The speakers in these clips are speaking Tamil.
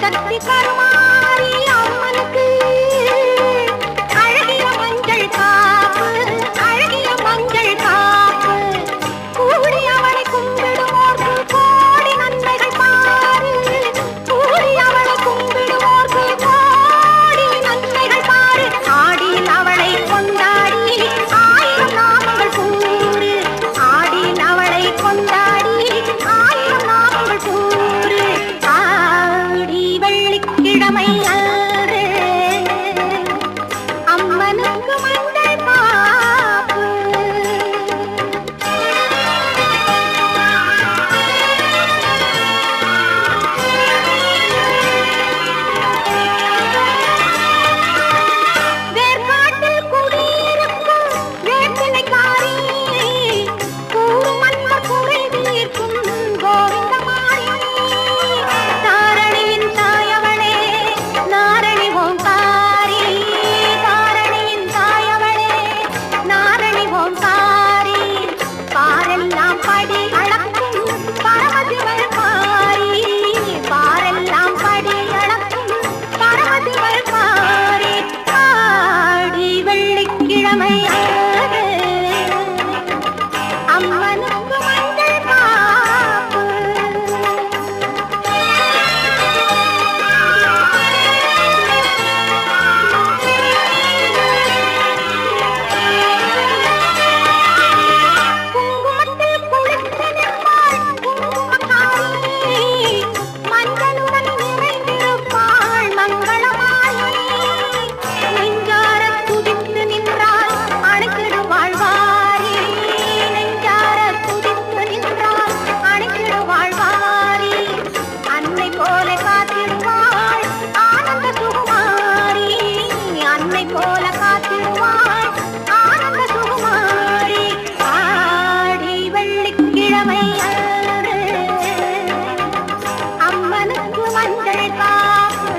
ஆதிசக்தி கருமாரி அம்மனுக்கு அழகிய மஞ்சள் காப்பு, அழகிய மஞ்சள் காப்பு. கூடி அவளை கும்பிடுவோர்க்கு கோடி நன்மைகள் பாரு, கூடி அவளை கும்பிடுவோர்க்கு கோடி நன்மைகள் பாரு. ஆடியில் அவளை கொண்டாடி ஆயிரம் நாமங்கள் கூறு, ஆடியில் அவளை கொண்டாடி ஆயிரம் நாமங்கள் கூறு. ஆடி வெள்ளிக்கிழமை அன்று அம்மனுக்கு மஞ்சள் காப்பு. வேர்காட்டில் குடியிருக்கும் வேப்பிலைக்காரி, கூறும் மன்னர் குறை தீர்க்கும் கோவிந்தமாரி. தாரணியின் தாயவளே நாரணி ஓங்காரி, தாரணியின் தாயவளே நாரணி ஓங்காரி. பாரெல்லாம் படி அளக்கும் பரமசிவள் மாரி, பாரெல்லாம் படி அளக்கும் பரமசிவள் மாரி. ஆடி வெள்ளிக்கிழமை அன்று அம்மனுக்கு மஞ்சள் காப்பு. குங்குமத்தில் குளித்து நிற்பாள் குங்குமக்காரி, மஞ்சளுடன் நிறைந்திருப்பாள் மங்களமாயி. நெஞ்சார துதித்து நின்றாள் அணைத்திடுவாள் வாரி, நெஞ்சார துதித்து நின்றாள் அணைத்திடுவாள் வாரி. அன்னை போல காத்திடுவாள் ஆனந்த சுகுமாரி, அன்னை போல காத்திடுவாள் ஆனந்த சுகுமாரி. ஆடி வெள்ளிக்கிழமை அன்று அம்மனுக்கு மஞ்சள் காப்பு.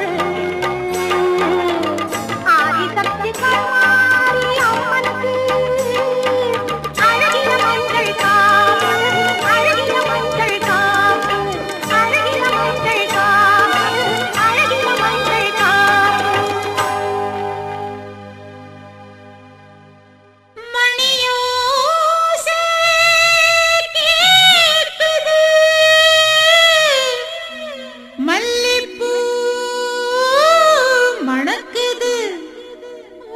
ஆதிசக்தி கருமாரி அம்மனுக்கு அழகிய மஞ்சள் காப்பு, அழகிய மஞ்சள் காப்பு, அழகிய மஞ்சள் காப்பு, அழகிய மஞ்சள் காப்பு. மணியோசை கேட்குது, மல்லிப்பூ மணக்குது,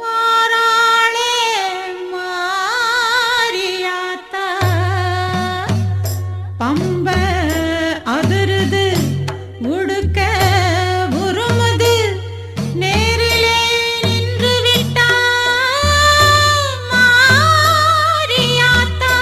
வாராளே மாரியாத்தா. பம்ப அதிருது, உடுக்க உருமுது, நேரிலே நின்று விட்டா மாரியாத்தா.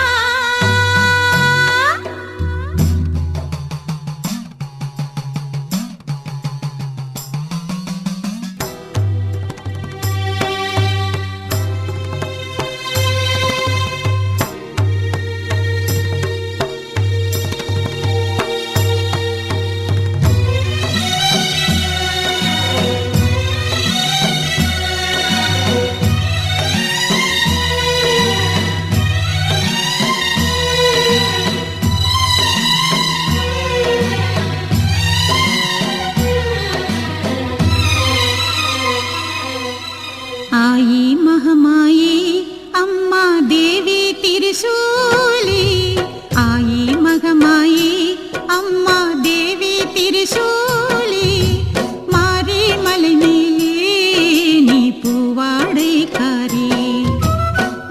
ஆயி மகமாயி அம்மா தேவி திரிசூலி, ஆயி மகமாயி அம்மா தேவி திரிசூலி. மாரி மலை மேலே நீ பூவாடைக்காரி,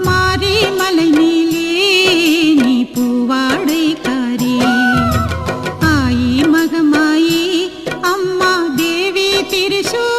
மாரி மலை மேலே நீ பூவாடைக்காரி. ஆயி மகமாயி அம்மா தேவி திரிசூலி.